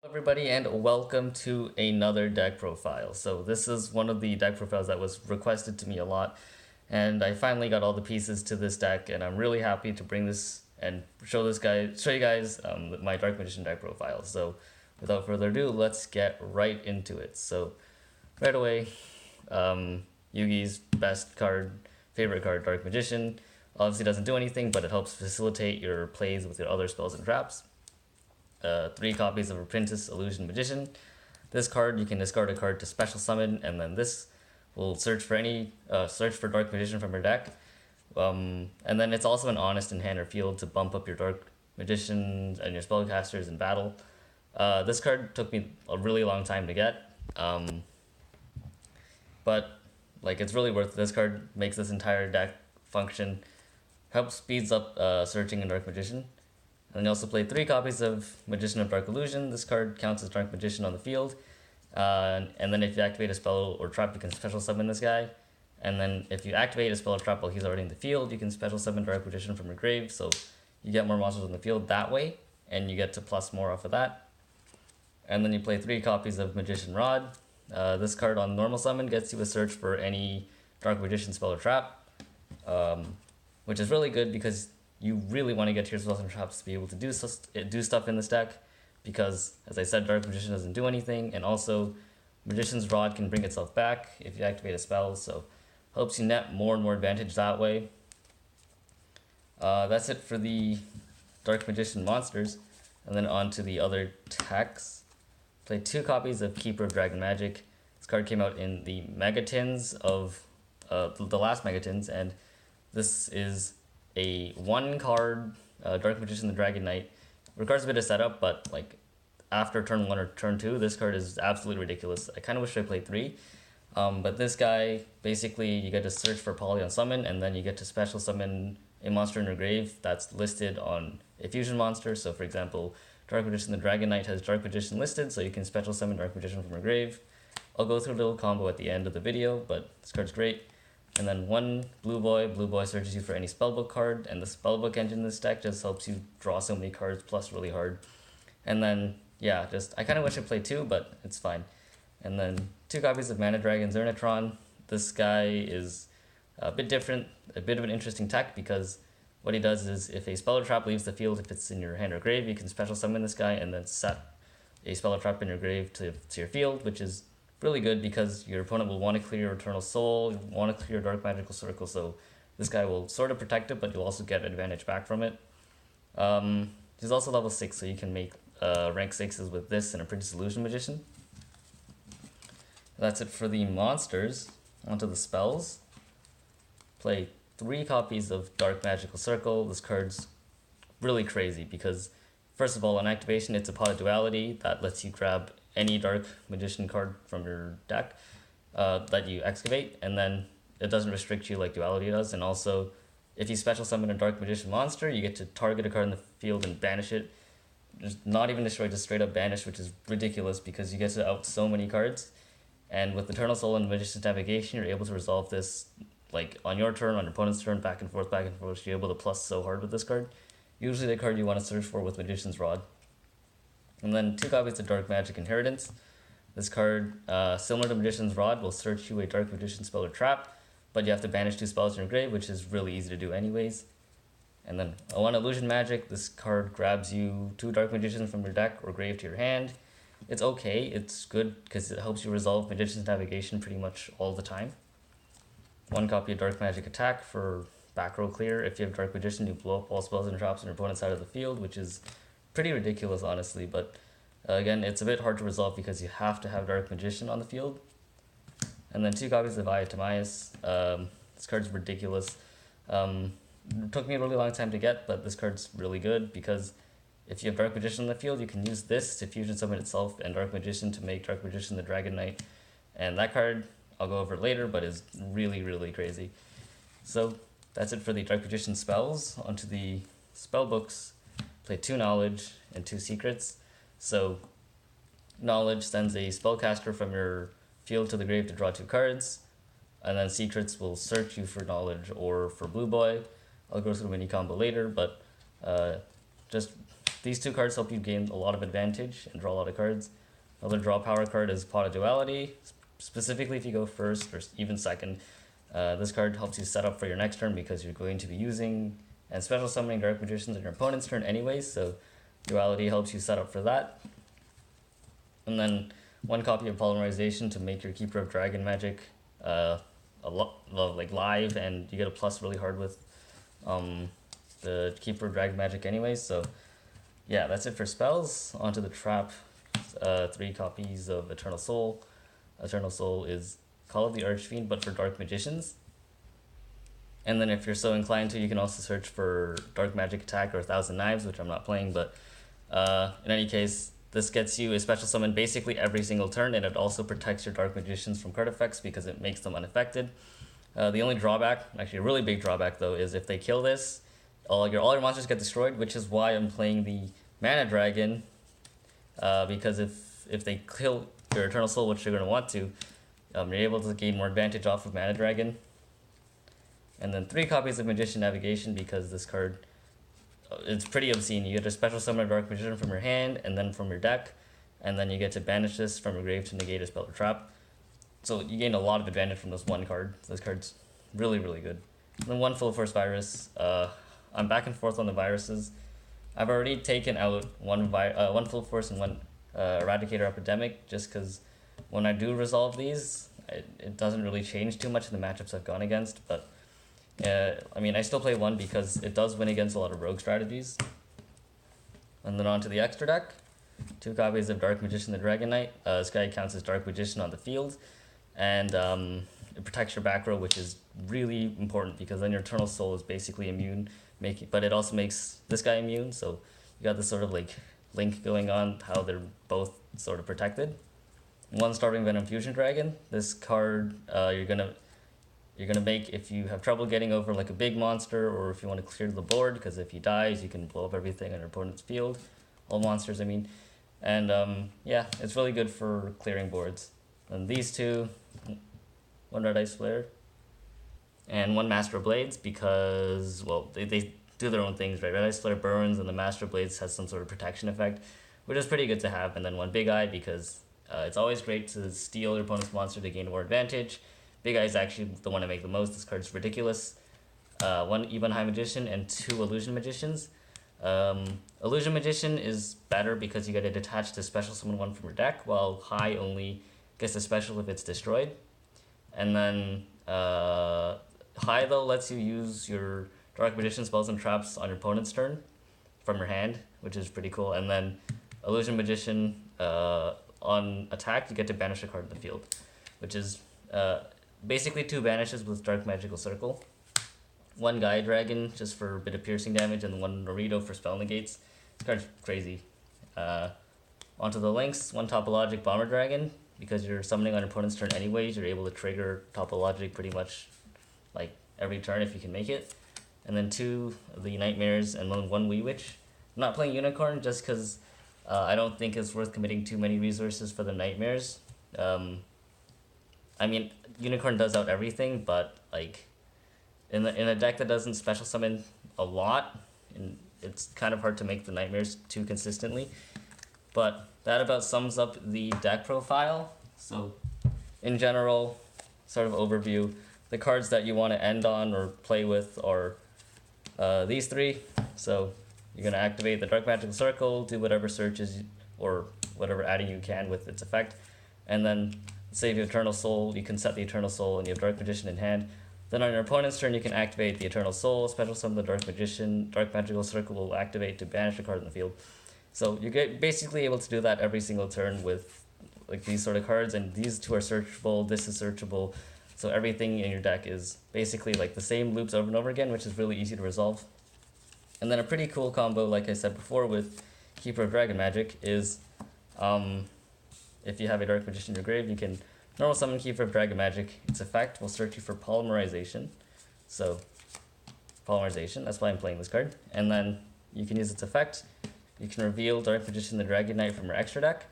Everybody, and welcome to another deck profile. So this is one of the deck profiles that was requested to me a lot, and I finally got all the pieces to this deck, and I'm really happy to bring this and show you guys my Dark Magician deck profile. So without further ado, let's get right into it. So right away, Yugi's favorite card, Dark Magician. Obviously doesn't do anything, but it helps facilitate your plays with your other spells and traps. 3 copies of Apprentice Illusion Magician. This card, you can discard a card to special summon, and then this will search for Dark Magician from your deck. And then it's also an honest in hand or field to bump up your Dark Magicians and your spellcasters in battle. This card took me a really long time to get, but it's really worth it. This card makes this entire deck function, helps speeds up searching in Dark Magician. And then you also play 3 copies of Magician of Dark Illusion. This card counts as Dark Magician on the field. And then if you activate a spell or trap, you can special summon this guy. And then if you activate a spell or trap while he's already in the field, you can special summon Dark Magician from your grave. So you get more monsters on the field that way, and you get to plus more off of that. And then you play 3 copies of Magician Rod. This card on normal summon gets you a search for any Dark Magician spell or trap, which is really good because you really want to get to your spells and traps to be able to do stuff in this deck, because, as I said, Dark Magician doesn't do anything, and also Magician's Rod can bring itself back if you activate a spell, so helps you net more and more advantage that way. That's it for the Dark Magician monsters, and then on to the other techs. Play 2 copies of Keeper of Dragon Magic. This card came out in the Megatins of the last Megatins, and this is a 1-card Dark Magician the Dragon Knight. Requires a bit of setup, but after turn 1 or turn 2, this card is absolutely ridiculous. I kind of wish I played 3. But this guy, basically, you get to search for Poly on summon, and then you get to special summon a monster in your grave that's listed on a fusion monster. So, for example, Dark Magician the Dragon Knight has Dark Magician listed, so you can special summon Dark Magician from your grave. I'll go through a little combo at the end of the video, but this card's great. And then 1 Blue Boy searches you for any spellbook card, and the spellbook engine in this deck just helps you draw so many cards plus really hard. And then, yeah, I kind of wish I played 2, but it's fine. And then 2 copies of Mana Dragon Zernatron. This guy is a bit different, a bit of an interesting tech, because what he does is if a spell or trap leaves the field, if it's in your hand or grave, you can special summon this guy and then set a spell or trap in your grave to your field, which is really good because your opponent will want to clear your Eternal Soul, want to clear your Dark Magical Circle, so this guy will sort of protect it, but you'll also get advantage back from it. He's also level 6, so you can make rank 6s with this and Apprentice Illusion Magician. That's it for the monsters. Onto the spells. Play 3 copies of Dark Magical Circle. This card's really crazy because, first of all, on activation, it's a Pot of Duality that lets you grab any Dark Magician card from your deck that you excavate, and then it doesn't restrict you like Duality does. And also, if you special summon a Dark Magician monster, you get to target a card in the field and banish it. Just not even destroy, just straight up banish, which is ridiculous because you get to out so many cards. And with Eternal Soul and Magician's Navigation, you're able to resolve this on your turn, on your opponent's turn, back and forth. You're able to plus so hard with this card. Usually the card you want to search for with Magician's Rod. And then 2 copies of Dark Magic Inheritance. This card, similar to Magician's Rod, will search you a Dark Magician spell or trap, but you have to banish 2 spells in your grave, which is really easy to do anyways. And then 1 Illusion Magic. This card grabs you 2 Dark Magicians from your deck or grave to your hand. It's okay, it's good because it helps you resolve Magician's Navigation pretty much all the time. 1 copy of Dark Magic Attack for back row clear. If you have Dark Magician, you blow up all spells and traps on your opponent's side of the field, which is pretty ridiculous, honestly, but again, it's a bit hard to resolve because you have to have Dark Magician on the field. And then 2 copies of Eye of Timaeus. This card's ridiculous. It took me a really long time to get, but this card's really good because if you have Dark Magician on the field, you can use this to fusion summon itself and Dark Magician to make Dark Magician the Dragon Knight. And that card, I'll go over it later, but is really, really crazy. So that's it for the Dark Magician spells. Onto the spell books. Play 2 Knowledge and 2 Secrets. So Knowledge sends a spellcaster from your field to the grave to draw 2 cards. And then Secrets will search you for Knowledge or for Blue Boy. I'll go through the mini combo later, but just these two cards help you gain a lot of advantage and draw a lot of cards. Another draw power card is Pot of Duality. Specifically, if you go first or even second, this card helps you set up for your next turn because you're going to be using and special summoning Dark Magicians on your opponent's turn anyways, so Duality helps you set up for that. And then one copy of Polymerization to make your Keeper of Dragon Magic a lot like live, and you get a plus really hard with the Keeper of Dragon Magic anyways. So yeah, that's it for spells. Onto the trap. 3 copies of Eternal Soul. Eternal Soul is Call of the Archfiend, but for Dark Magicians. And then if you're so inclined to, you can also search for Dark Magic Attack or 1,000 Knives, which I'm not playing, but in any case, this gets you a special summon basically every single turn, and it also protects your Dark Magicians from card effects because it makes them unaffected. The only drawback, actually a really big drawback though, is if they kill this, all your monsters get destroyed, which is why I'm playing the Mana Dragon, because if they kill your Eternal Soul, which you're going to want to, you're able to gain more advantage off of Mana Dragon. And then 3 copies of Magician Navigation, because this card, it's pretty obscene. You get a special summon a Dark Magician from your hand and then from your deck, and then you get to banish this from your grave to negate a spell or trap. So you gain a lot of advantage from this one card. This card's really, really good. And then 1 Full Force Virus. I'm back and forth on the viruses. I've already taken out one Full Force and 1 Eradicator Epidemic, just because when I do resolve these, it doesn't really change too much in the matchups I've gone against, but I mean, I still play 1 because it does win against a lot of rogue strategies. And then on to the extra deck. 2 copies of Dark Magician the Dragon Knight. This guy counts as Dark Magician on the field, and it protects your back row, which is really important because then your Eternal Soul is basically immune, but it also makes this guy immune, so you got this sort of like link going on, how they're both sort of protected. 1 Starving Venom Fusion Dragon. This card you're gonna make if you have trouble getting over like a big monster, or if you want to clear the board, because if he dies you can blow up everything on your opponent's field, all monsters I mean. And yeah, it's really good for clearing boards. And these 2, 1 Red Ice Flare and 1 Master of Blades, because well they do their own things, right? Red Ice Flare burns and the Master of Blades has some sort of protection effect, which is pretty good to have. And then 1 Big Eye, because it's always great to steal your opponent's monster to gain more advantage. Big Eye is actually the one I make the most. This card's ridiculous. 1 Ebon High Magician and 2 Illusion Magicians. Illusion Magician is better because you get to detach to special summon 1 from your deck, while High only gets a special if it's destroyed. And then High though lets you use your Dark Magician spells and traps on your opponent's turn from your hand, which is pretty cool. And then Illusion Magician, on attack, you get to banish a card in the field, which is basically 2 banishes with Dark Magical Circle. 1 Gaia Dragon just for a bit of piercing damage, and 1 Naruto for spell negates. This card's crazy. Onto the links. 1 Topologic Bomber Dragon, because you're summoning on your opponent's turn anyways, you're able to trigger Topologic pretty much like every turn if you can make it. And then 2 of the Nightmares, and then 1 Wee Witch. I'm not playing Unicorn just because I don't think it's worth committing too many resources for the Nightmares. I mean, Unicorn does out everything, but like in a deck that doesn't special summon a lot, and it's kind of hard to make the Nightmares too consistently. But that about sums up the deck profile. So in general, sort of overview, the cards that you want to end on or play with are these 3. So you're going to activate the Dark Magical Circle, do whatever searches or whatever adding you can with its effect, and then save your Eternal Soul. You can set the Eternal Soul and you have Dark Magician in hand. Then on your opponent's turn, you can activate the Eternal Soul, special summon the Dark Magician. Dark Magical Circle will activate to banish a card in the field. So you get basically able to do that every single turn with like these sort of cards, and these 2 are searchable, this is searchable. So everything in your deck is basically like the same loops over and over again, which is really easy to resolve. And then a pretty cool combo, like I said before, with Keeper of Dragon Magic is if you have a Dark Magician in your grave, you can normal summon Keeper of Dragon Magic. Its effect will search you for Polymerization. So, Polymerization, that's why I'm playing this card. And then you can use its effect. You can reveal Dark Magician the Dragon Knight from your extra deck,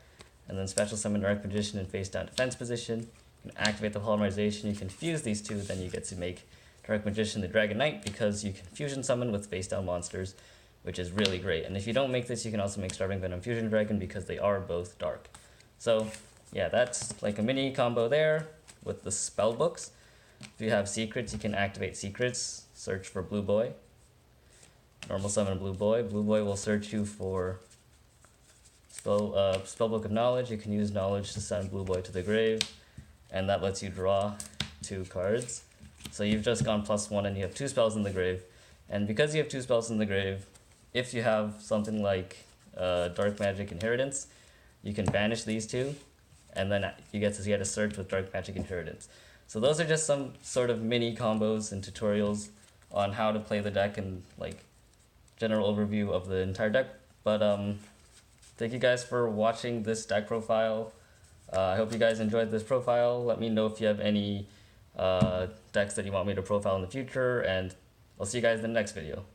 and then special summon Dark Magician in face down defense position. You can activate the Polymerization, you can fuse these 2, then you get to make Dark Magician the Dragon Knight, because you can fusion summon with face down monsters. which is really great. And if you don't make this, you can also make Starving Venom Fusion Dragon because they are both dark. So yeah, that's like a mini combo there with the spell books. If you have secrets, you can activate secrets, search for Blue Boy. Normal summon Blue Boy. Blue Boy will search you for Spellbook of Knowledge. You can use Knowledge to send Blue Boy to the grave, and that lets you draw 2 cards. So you've just gone +1 and you have 2 spells in the grave. And because you have 2 spells in the grave, if you have something like Dark Magic Inheritance, you can banish these 2, and then you get a search with Dark Magic Inheritance. So those are just some sort of mini combos and tutorials on how to play the deck and like general overview of the entire deck. But thank you guys for watching this deck profile. I hope you guys enjoyed this profile. Let me know if you have any decks that you want me to profile in the future, and I'll see you guys in the next video.